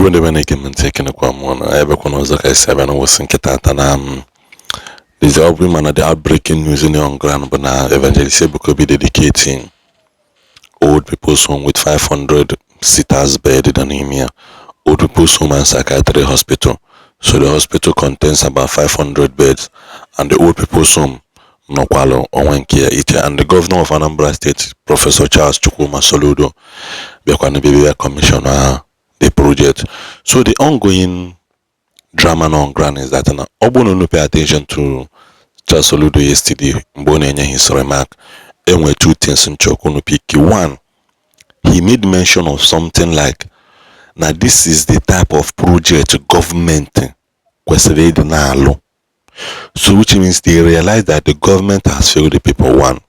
Igbo ndị bana ike taking kwa mwana ebe kuna zaka isaba na wasinketa tana this album man the outbreaking news in on ground but now evangelist Ebuka be dedicating old people's home with 500 sitters bed in anemia. Old people's home and psychiatry hospital. So the hospital contains about 500 beds and the old people's home Nokwalo Owenkia Ite and the governor of Anambra State, Professor Charles Chukwuma Soludo, Bekwane commissioner the project. So the ongoing drama on ground is that Obono no pay attention to Charles Soludo yesterday. Mbonenya his remark. And were two things in Chokuno Piki. One, he made mention of something like, now this is the type of project government kwesịrị na-alụ. So which means they realize that the government has failed the people, one,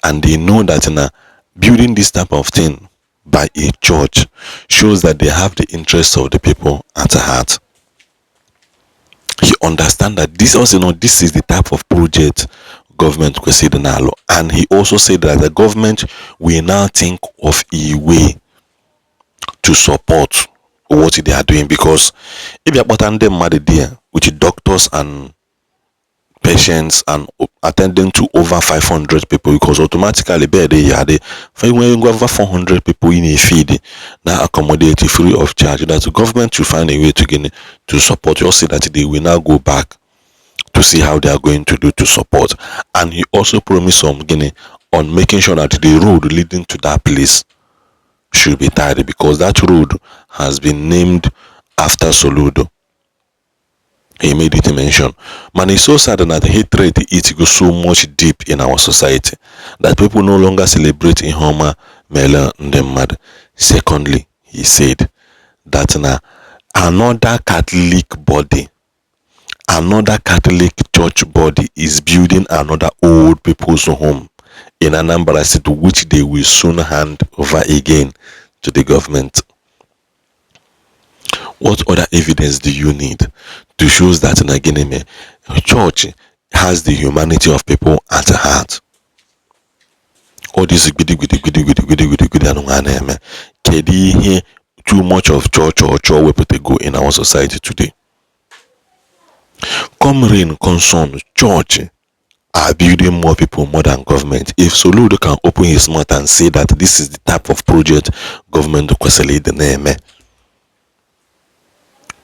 and they know that building this type of thing by a church shows that they have the interests of the people at heart. He understands that this also this is the type of project government kwesịrị na-alụ, and he also said that the government will now think of a way to support what they are doing, because if you are them mad there with doctors and patients and attending to over 500 people, because automatically there they are over 400 people in a feed now accommodate free of charge, that the government should find a way to support. You see that they will now go back to see how they are going to do to support. And he also promised some on making sure that the road leading to that place should be tidy, because that road has been named after Soludo. He made it a mention. Man, it's so sad that hatred it goes so much deep in our society that people no longer celebrate in Homa, Mela, and them mad. Secondly, he said that another Catholic body, another Catholic church body is building another old people's home in Anambra State, which they will soon hand over again to the government. What other evidence do you need to show that a church has the humanity of people at heart? All this too much of church or where people go in our society today. Come rain, come sun, church are building more people more than government. If Soludo can open his mouth and say that this is the type of project government kwesịrị the name,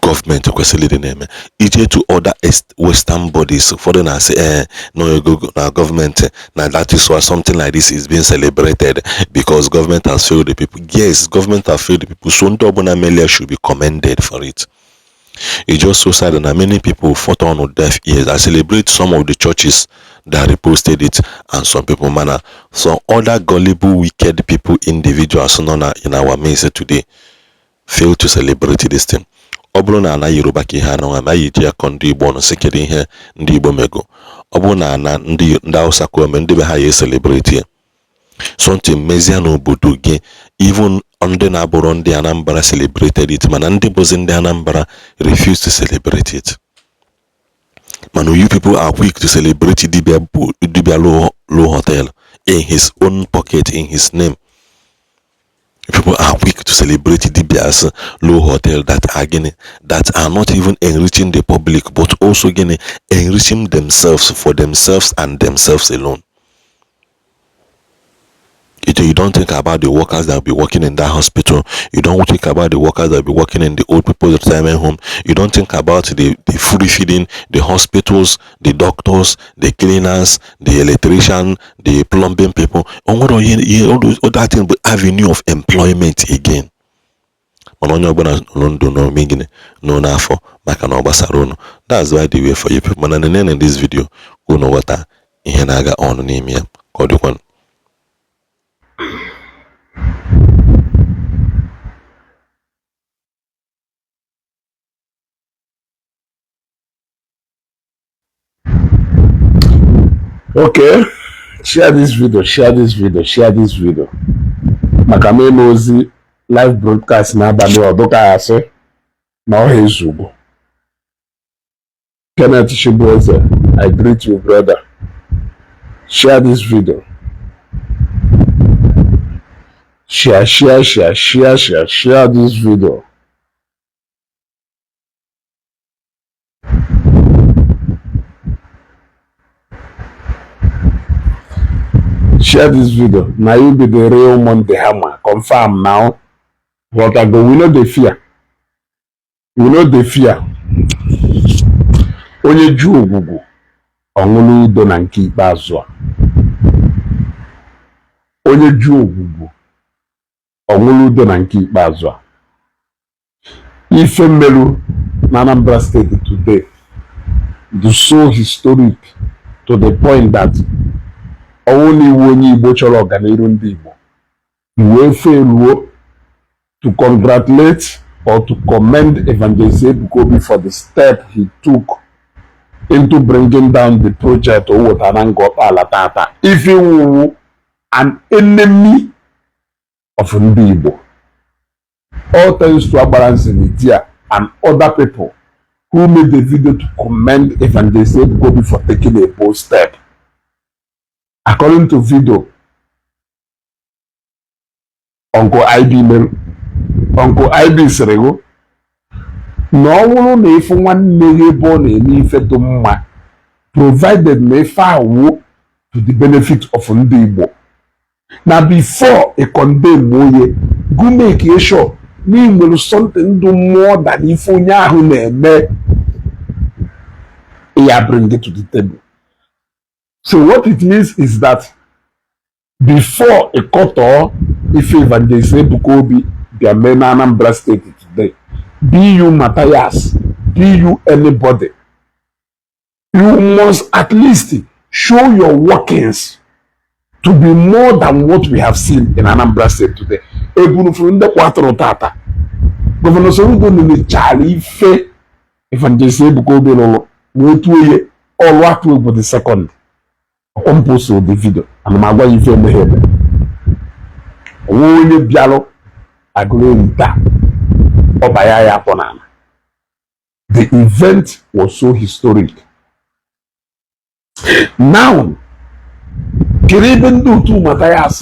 government kwesịrị the name, ije to other Western bodies foreign and say no you go now government now that is why something like this is being celebrated because government has failed the people. Yes, government has failed the people, so Ndobona Melia should be commended for it. It's just so sad that many people fought on with deaf ears. I celebrate some of the churches that reposted it, and some people some other gullible, wicked people, individuals in our midst today fail to celebrate this thing. Obrona na Yoruba ki ha na ma yiji akondi Igbo no sekere ihe ndị Igbo mego. Obrona na ndị Hausa ko me ndị be ha ye celebrate. Something mezia no obodo gị, even under Naboro ndị Anambra celebrated it, man, and the ndị Anambra refused to celebrate it. Man, you people are quick to celebrate Dibia low hotel in his own pocket, in his name. People are quick to celebrate Dibia's low hotel that are not even enriching the public, but also enriching themselves for themselves and themselves alone. You don't think about the workers that will be working in that hospital. You don't think about the workers that will be working in the old people's retirement home. You don't think about the food feeding, the hospitals, the doctors, the cleaners, the electrician, the plumbing people. All those other things, but avenue of employment again. That's why they wait for you people. Man, and then in this video, go know what I on name here. Okay, share this video. Makame Mozi live broadcast na abali odoka ase na ohezugo. Kenneth Shibueze, I greet you, brother. Share this video. Share this video. share this video. Now you be the real Monday Hammer. Confirm now. What I go, we know the fear. We know the fear. Onye ju ogugu. Ongulu udo na nke ikpeazụ a. Onye ju ogugu. Ongulu udo na nke ikpeazụ a. Ife melu na Anambra State today. The so historic to the point that only onye Igbo chọrọ ọganiru ndị Igbo. Iwe fail to congratulate or to commend Evangelist Ebukobi for the step he took into bringing down the project Owotanango Alatata. If he were an enemy of Ndigbo, all thanks to Abalance Media and other people who made the video to commend Evangelist Ebukobi for taking a bold step. According to video, Uncle IB Serego, no one may for one nigga born in Ifeto Mma, provided may far to the benefit of Ndigbo. Now, before a condemn Moye, go make you sure, me will something do more than if Onyahu may bring it to the table. So, what it means is that before a quarter, if Evangelist Ebukobi, their men Anambra State today, be you Matthias, be you anybody, you must at least show your workings to be more than what we have seen in Anambra State today. Governor Soludo ni Charlie Fe Evangelist Ebukobi lolo wetuye all what will be the second compose of the video and magwa ife mehebe onye bialo agulenta obayaya ponana. The event was so historic. Now even do to Matthias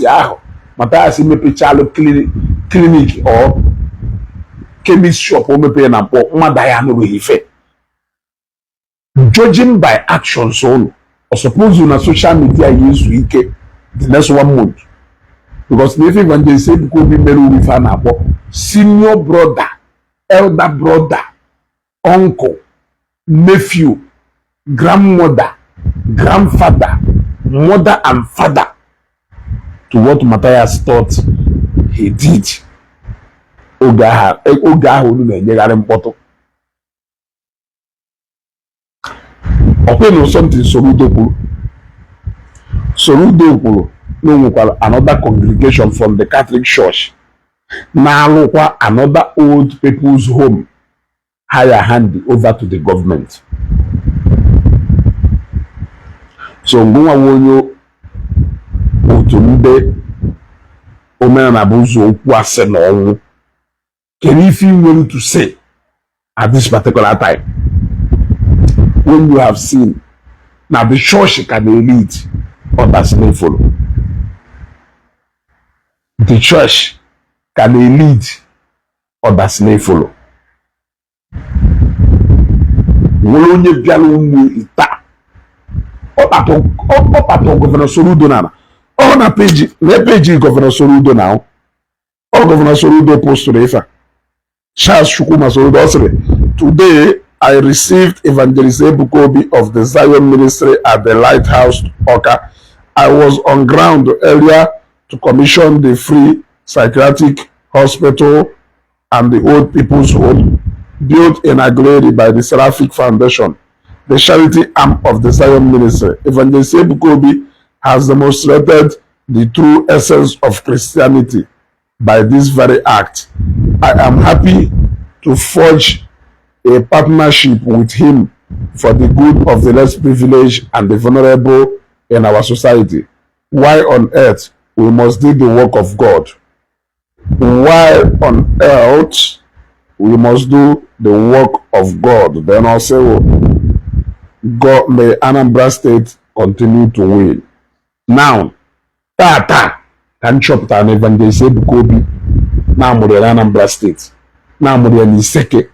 mepechalo clinic or chemist shop o mepe na po madaya no ife. Judging by actions only, or suppose you na social media use wike the next 1 month. Because if Evangelist Ebukobi meru with an senior brother, elder brother, uncle, nephew, grandmother, grandfather, mother and father to what Matthias thought he did. Oga olu na enyegharị mkpọtụ. Okwenu something Soludo kwuru no nwekwara another congregation from the Catholic Church na alụkwa another old people's home hire hand over to the government. So ngwa wonyo otu ndị omenala bụ ụzọ okwu asị na ọnwụ. Can you feel willing to say at this particular time when you have seen now the church can lead, others may follow? The church can lead, others may follow. Wolonye bialo umu ita. Opato Governor Soludo nana. On a page Governor Soludo now. All Governor Soludo post to the Ifa. Charles Shukuma Soludo. Today, I received Evangelist Ebukobi of the Zion Ministry at the Lighthouse, Oka. I was on ground earlier to commission the free psychiatric hospital and the old people's home built in Aguilera by the Seraphic Foundation, the charity arm of the Zion Ministry. Evangelist Ebukobi has demonstrated the true essence of Christianity by this very act. I am happy to forge a partnership with him for the good of the less privileged and the vulnerable in our society. Why on earth we must do the work of God? Why on earth we must do the work of God? Then I'll say, God, may Anambra State continue to win. Now, Tata can chop an Evangelist Ebukobi. Now, Muriel Anambra State. Now, Muriel Niseke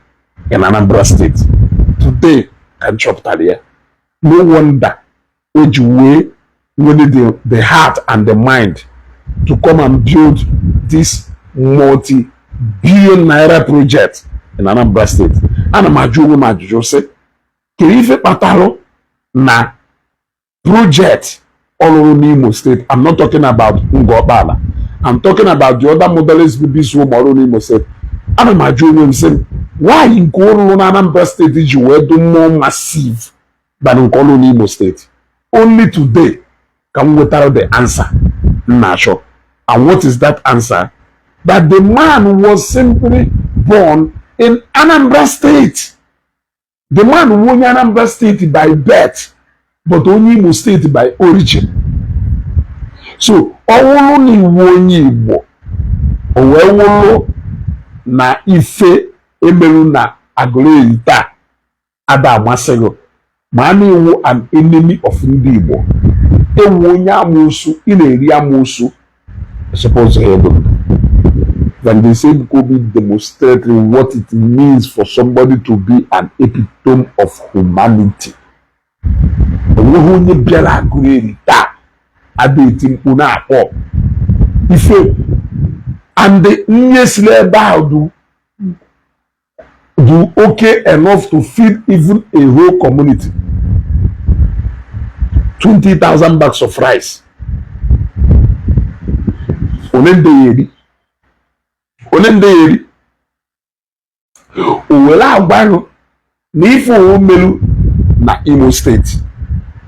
in Anambra State. Today, can chop Talia. No wonder which way the heart and the mind to come and build this multi-billion naira project in Anambra State. Ana m ajụ onwe m ajụjụ sị, kedu ife kpatalụ na project ọlụrụ n'Imo State? I'm not talking about Ngokpala. I'm talking about the other motherless babies who ọrụ n'Imo State. Ana m ajụ onwe m sị, why nke ọlụrụ na Anambra State ji wee do more massive than nke ọlụrụ n'Imo State? Only today can we tell the answer. Natural. And what is that answer? That the man was simply born in Anambra State. The man won Anambra State by birth, but only Imo State by origin. So, only one Igbo, owewolo na ife emeru na agụleri taa ada amasịgo, ma na-ewu an enemy of Ndigbo. Ewu onye amụsụ, ị na-eri amụsụ, suppose when they say Kobe demonstrated what it means for somebody to be an epitome of humanity. Onye bịara agụleri taa ada eti mkpu na-akpọ ife, and the nyesile ebe ahụ do okay enough to feed even a whole community. 20,000 bags of rice. Onende yeri. Owele agbanụ na ife omelu na Imo State,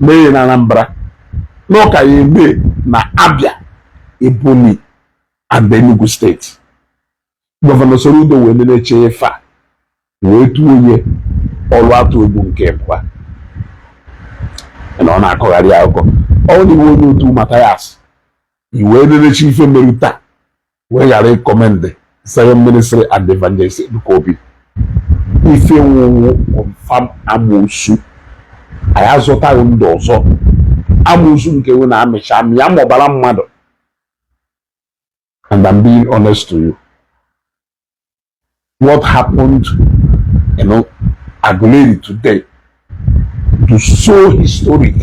mee na Anambra, n'ọka ya eme na Abia, Ebonyi, and Enugu State. Gọvanọ Soludo wee na-eche ife a wee tuo onye ọrụ atụ egwu nke mbwa na ọ na-akọgharị akụkọ. Ọ na-iwe onye otu Mathias iwe na-eche ife merụ taa wee ghara ịkọmende Zion Ministry and Evangelist Ebukobi. Ife nwụwụ confirm amụsụ. Anyị azụtaghị ndụ ọzọ. Amụsụ nke we na-amịcha amị ya mụbara mmadụ. And I'm being honest to you. What happened, Aguleri today, to so historic,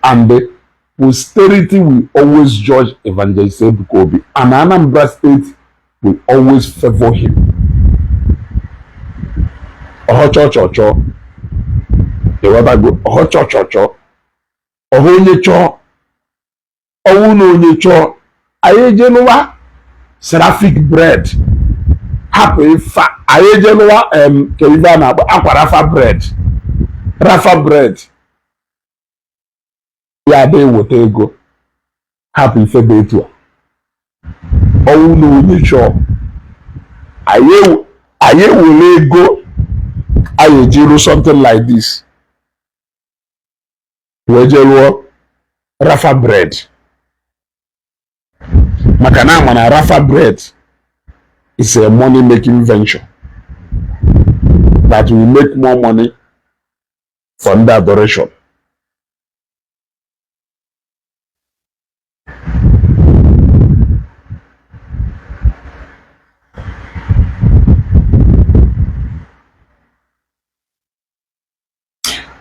and the posterity will always judge Evangelist Ebukobi, and Anambra State will always favor him. Ohochochocho, Ohochochocho, Ohonyecho, Ohunonyecho, Ayejenuwa, Seraphic bread. Happy fa Ayejenuwa Kelivana Aqua Rafa bread. Ya de wote ego. Happy Febetua. Oh no cho. Aye will go. Aye something like this. Wejelo Rafa bread. Makana mana Rafa bread is a money-making venture that will make more money from the adoration.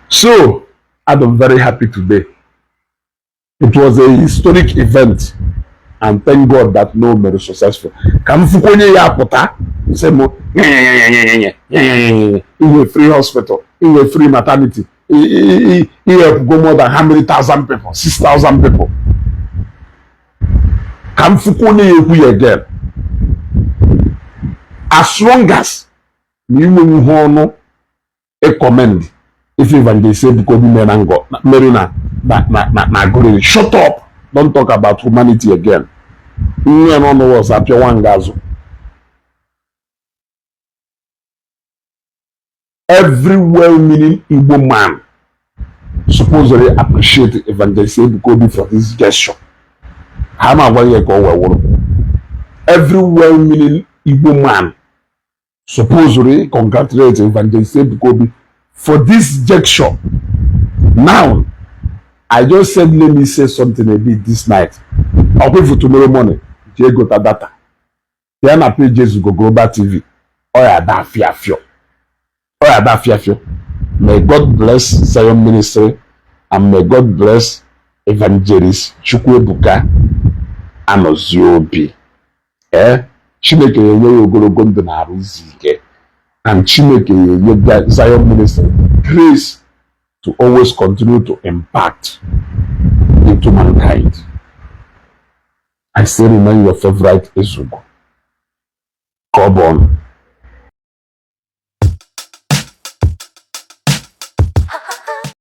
So, I'm very happy today. It was a historic event, and thank God that no very successful. Kamfukonye ya pota, say mo, in a free hospital, in a free maternity, he help go more than how many thousand people? 6,000 people. Kamfukonye yehu again. As long as you will a comment, if Evangelist Ebukobi Menango, Merina, na shut up. Don't talk about humanity again. You don't know what's up. Every well-meaning Igbo man supposedly appreciate Evangelist Ebukobi for this gesture. Every well-meaning Igbo man supposedly congratulate Evangelist Ebukobi for this gesture. Now, I just said, let me say something a bit this night. I'll pay for tomorrow morning. Diego data. Then I pay Jesus go Global TV. Oh yeah, that fear. May God bless Zion Ministry, and may God bless Evangelist Chukwuebuka Anoziobi. Chineke yenye ya ogologo ndụ na arụ izu ike, and Chineke yenye Zion Ministry grace to always continue to impact into mankind. I still remain your favorite Ezugo. Come on.